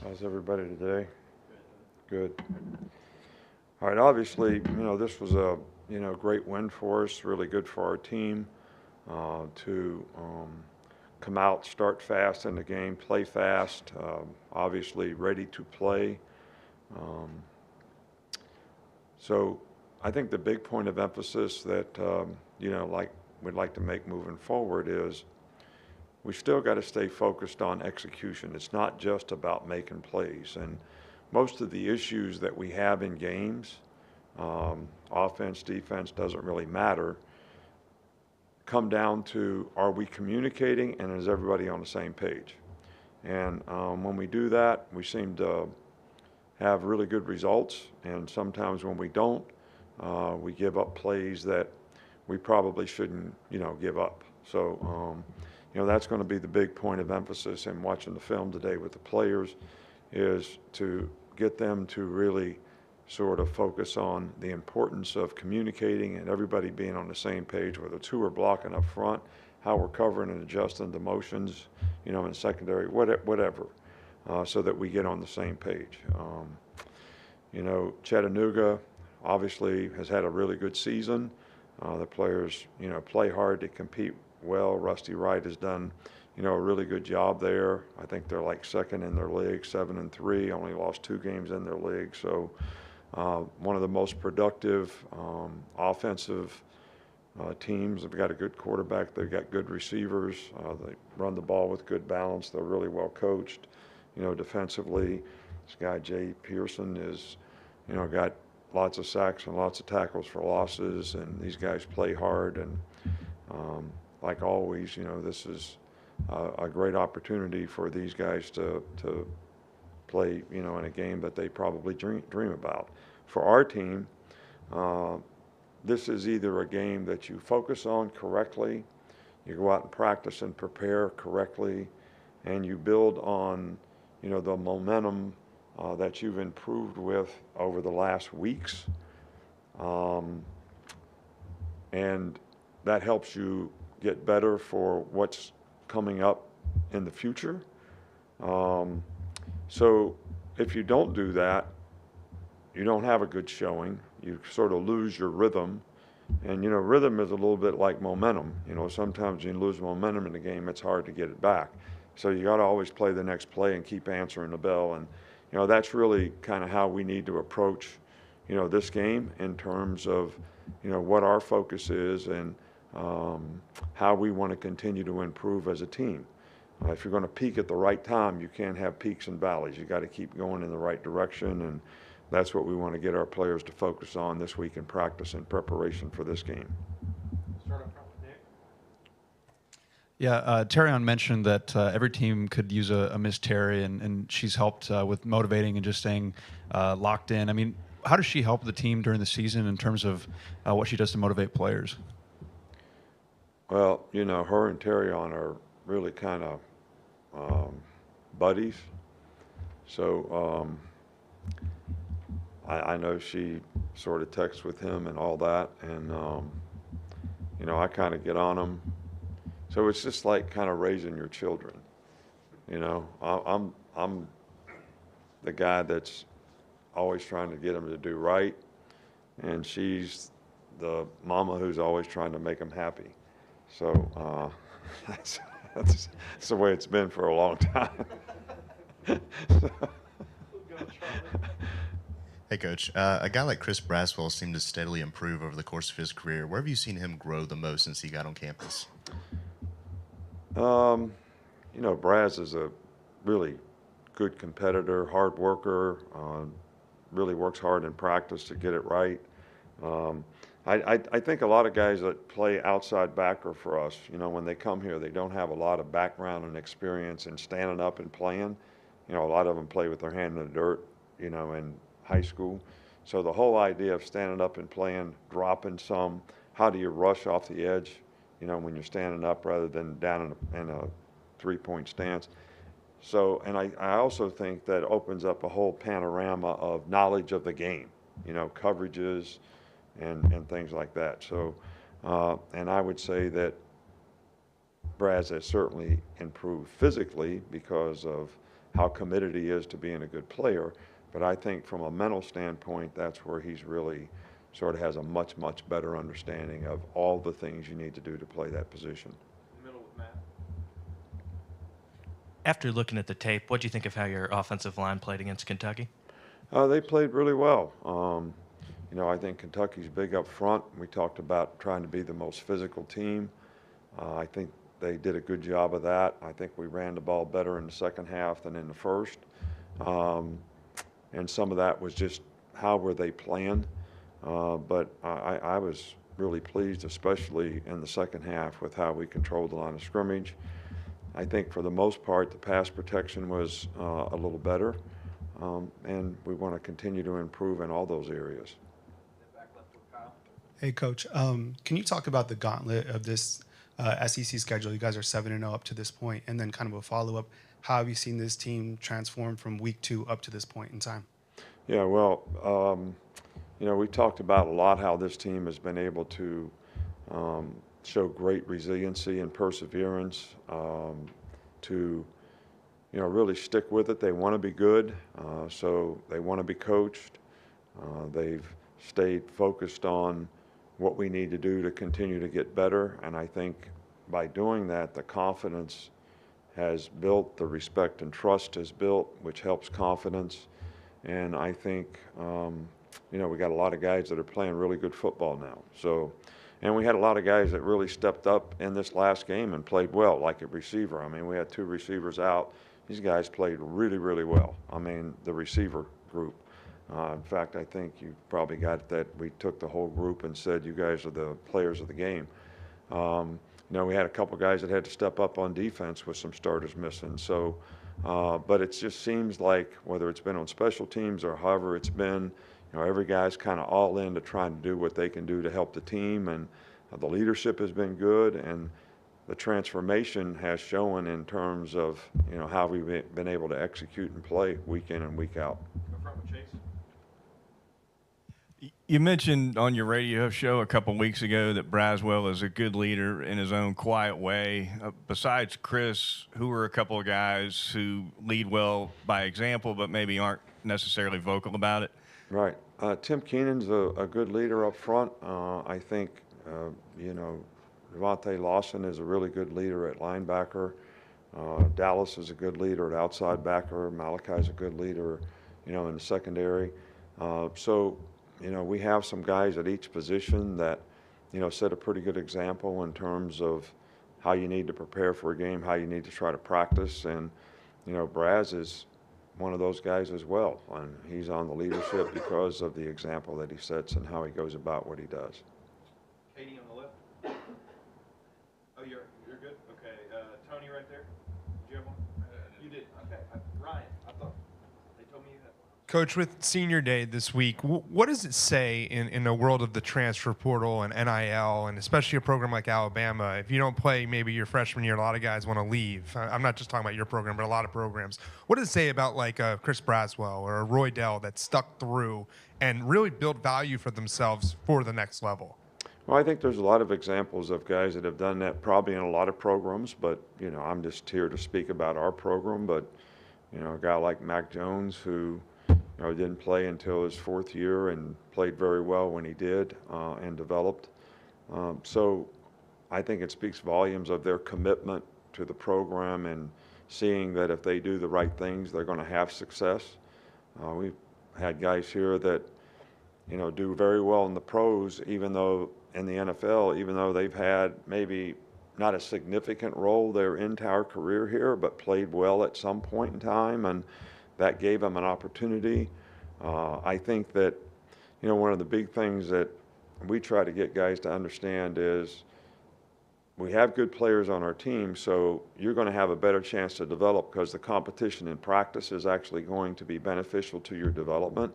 How's everybody today? Good. All right, obviously, this was a, great win for us, really good for our team to come out, start fast in the game, play fast, obviously ready to play. Um, so I think the big point of emphasis that, like we'd like to make moving forward is we still got to stay focused on execution. It's not just about making plays. And most of the issues that we have in games, offense, defense, doesn't really matter, come down to are we communicating and is everybody on the same page? And when we do that, we seem to have really good results. And sometimes when we don't, we give up plays that we probably shouldn't, give up. So, that's going to be the big point of emphasis in watching the film today with the players is to get them to really sort of focus on the importance of communicating and everybody being on the same page, whether it's who we're blocking up front, how we're covering and adjusting the motions, in secondary, whatever, so that we get on the same page. Chattanooga obviously has had a really good season. The players, play hard to compete well. Rusty Wright has done, a really good job there. I think they're like second in their league, 7-3, only lost 2 games in their league. So one of the most productive offensive teams. They've got a good quarterback. They've got good receivers. They run the ball with good balance. They're really well coached, defensively. This guy, Jay Pearson, is, got lots of sacks and lots of tackles for losses, and these guys play hard. And like always, this is a great opportunity for these guys to play, in a game that they probably dream about. For our team, this is either a game that you focus on correctly, you go out and practice and prepare correctly, and you build on, the momentum that you've improved with over the last weeks. And that helps you get better for what's coming up in the future. So if you don't do that, you don't have a good showing. You sort of lose your rhythm. And, rhythm is a little bit like momentum. Sometimes you lose momentum in the game, it's hard to get it back. So you got to always play the next play and keep answering the bell. And, that's really kind of how we need to approach, this game in terms of, what our focus is and how we want to continue to improve as a team. If you're going to peak at the right time, you can't have peaks and valleys. You got to keep going in the right direction, and that's what we want to get our players to focus on this week in practice in preparation for this game. Start up front with Nick. Yeah, Terrion mentioned that every team could use a Miss Terry, and she's helped with motivating and just staying locked in. I mean, how does she help the team during the season in terms of what she does to motivate players? Well, her and Terrion are really kind of buddies. So I know she sort of texts with him and all that, and I kind of get on him. So it's just like kind of raising your children. I'm the guy that's always trying to get them to do right, and she's the mama who's always trying to make them happy. So that's the way it's been for a long time. Hey, Coach. A guy like Chris Brasswell seemed to steadily improve over the course of his career. Where have you seen him grow the most since he got on campus? Braz is a really good competitor, hard worker, really works hard in practice to get it right. I think a lot of guys that play outside backer for us, when they come here, they don't have a lot of background and experience in standing up and playing. A lot of them play with their hand in the dirt, in high school. So the whole idea of standing up and playing, dropping some, how do you rush off the edge, when you're standing up rather than down in a three-point stance. So, and I also think that opens up a whole panorama of knowledge of the game, coverages and things like that. So, and I would say that Braz has certainly improved physically because of how committed he is to being a good player. But I think from a mental standpoint, that's where he's really sort of has a much, much better understanding of all the things you need to do to play that position. Middle with Matt. After looking at the tape, what do you think of how your offensive line played against Kentucky? They played really well. I think Kentucky's big up front. We talked about trying to be the most physical team. I think they did a good job of that. I think we ran the ball better in the second half than in the first. And some of that was just how were they playing. But I was really pleased, especially in the second half, with how we controlled the line of scrimmage. I think for the most part, the pass protection was a little better. And we want to continue to improve in all those areas. Back left with Kyle. Hey, Coach. Can you talk about the gauntlet of this SEC schedule? You guys are 7-0 up to this point, and then kind of a follow-up. How have you seen this team transform from week 2 up to this point in time? Yeah, well, we talked about a lot how this team has been able to show great resiliency and perseverance to really stick with it. They want to be good, so they want to be coached. They've stayed focused on what we need to do to continue to get better, and I think by doing that, the confidence has built, the respect and trust has built, which helps confidence. And I think, we got a lot of guys that are playing really good football now. So, and we had a lot of guys that really stepped up in this last game and played well, like a receiver. I mean, we had 2 receivers out. These guys played really, really well. I mean, the receiver group. In fact, I think you probably got that we took the whole group and said, you guys are the players of the game. We had a couple guys that had to step up on defense with some starters missing. So, but it just seems like whether it's been on special teams or however it's been, every guy's kind of all in to trying to do what they can do to help the team. And the leadership has been good, and the transformation has shown in terms of, how we've been able to execute and play week in and week out. Go front with Chase. You mentioned on your radio show a couple weeks ago that Brasswell is a good leader in his own quiet way. Besides Chris, who are a couple of guys who lead well by example, but maybe aren't necessarily vocal about it? Right. Tim Keenan's a good leader up front. I think, Devontae Lawson is a really good leader at linebacker. Dallas is a good leader at outside backer. Malachi's a good leader, in the secondary. We have some guys at each position that, set a pretty good example in terms of how you need to prepare for a game, how you need to try to practice. And, Braz is one of those guys as well. And he's on the leadership because of the example that he sets and how he goes about what he does. Katie on the left. Oh, you're good? Okay. Tony right there. Did you have one? You did. Okay. Ryan, I thought they told me you had one. Coach, with Senior Day this week, what does it say in the world of the transfer portal and NIL, and especially a program like Alabama? If you don't play maybe your freshman year, a lot of guys want to leave. I'm not just talking about your program, but a lot of programs. What does it say about like a Chris Brasswell or a Roy Dell that stuck through and really built value for themselves for the next level? Well, I think there's a lot of examples of guys that have done that probably in a lot of programs, but, I'm just here to speak about our program. But, a guy like Mac Jones who, didn't play until his 4th year and played very well when he did and developed. So I think it speaks volumes of their commitment to the program and seeing that if they do the right things, they're going to have success. We've had guys here that, do very well in the pros, even though in the NFL, even though they've had maybe not a significant role their entire career here, but played well at some point in time, and that gave them an opportunity. I think that, one of the big things that we try to get guys to understand is we have good players on our team, so you're going to have a better chance to develop because the competition in practice is actually going to be beneficial to your development.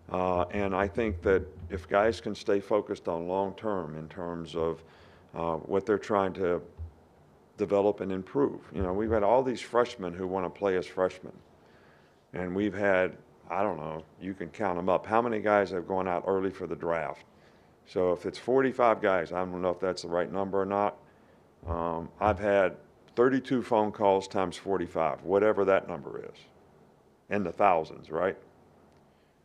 And I think that if guys can stay focused on long term in terms of what they're trying to develop and improve. We've had all these freshmen who want to play as freshmen. And we've had, I don't know, you can count them up. How many guys have gone out early for the draft? So if it's 45 guys, I don't know if that's the right number or not. I've had 32 phone calls times 45, whatever that number is. in the thousands, right?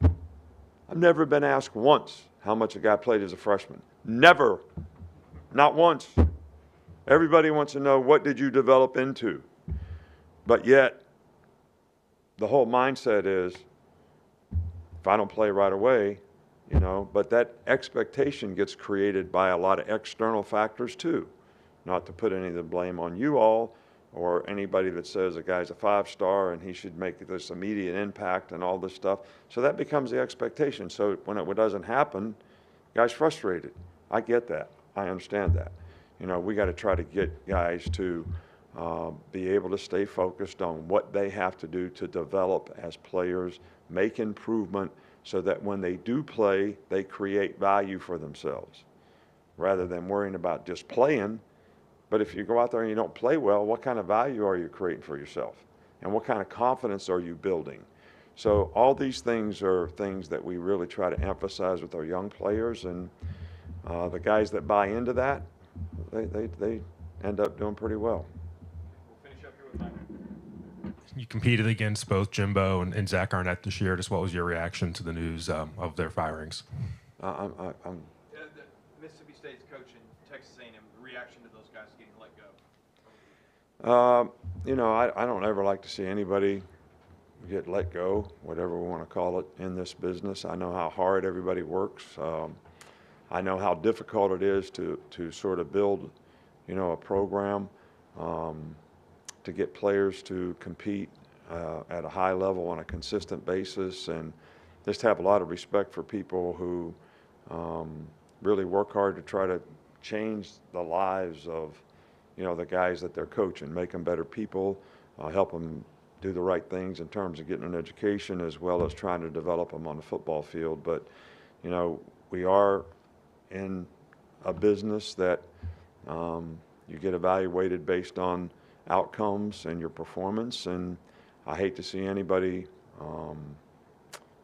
I've never been asked once how much a guy played as a freshman. Never. Not once. Everybody wants to know, what did you develop into? But yet, the whole mindset is, if I don't play right away, you know, but that expectation gets created by a lot of external factors too. Not to put any of the blame on you all or anybody that says a guy's a 5-star and he should make this immediate impact and all this stuff. So that becomes the expectation. So when it doesn't happen, guys frustrated. I get that. I understand that. You know, we got to try to get guys to be able to stay focused on what they have to do to develop as players, make improvement, so that when they do play, they create value for themselves, rather than worrying about just playing. But if you go out there and you don't play well, what kind of value are you creating for yourself? And what kind of confidence are you building? So all these things are things that we really try to emphasize with our young players, and the guys that buy into that, they end up doing pretty well. We'll finish up here with Mike. You competed against both Jimbo and Zack Arnette this year. Just what was your reaction to the news of their firings? The Mississippi State's coach and Texas A&M, the reaction to those guys getting let go. You know, I don't ever like to see anybody get let go, whatever we want to call it, in this business. I know how hard everybody works. I know how difficult it is to sort of build, you know, a program, to get players to compete at a high level on a consistent basis, and just have a lot of respect for people who really work hard to try to change the lives of, you know, the guys that they're coaching, make them better people, help them do the right things in terms of getting an education, as well as trying to develop them on the football field. But, you know, we are in a business that you get evaluated based on outcomes and your performance, and I hate to see anybody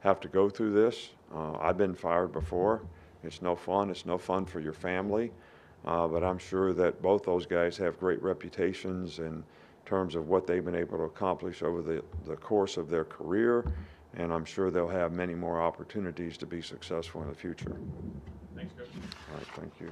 have to go through this. I've been fired before. It's no fun. It's no fun for your family, but I'm sure that both those guys have great reputations in terms of what they've been able to accomplish over the course of their career, and I'm sure they'll have many more opportunities to be successful in the future. Thanks, Coach. All right, thank you.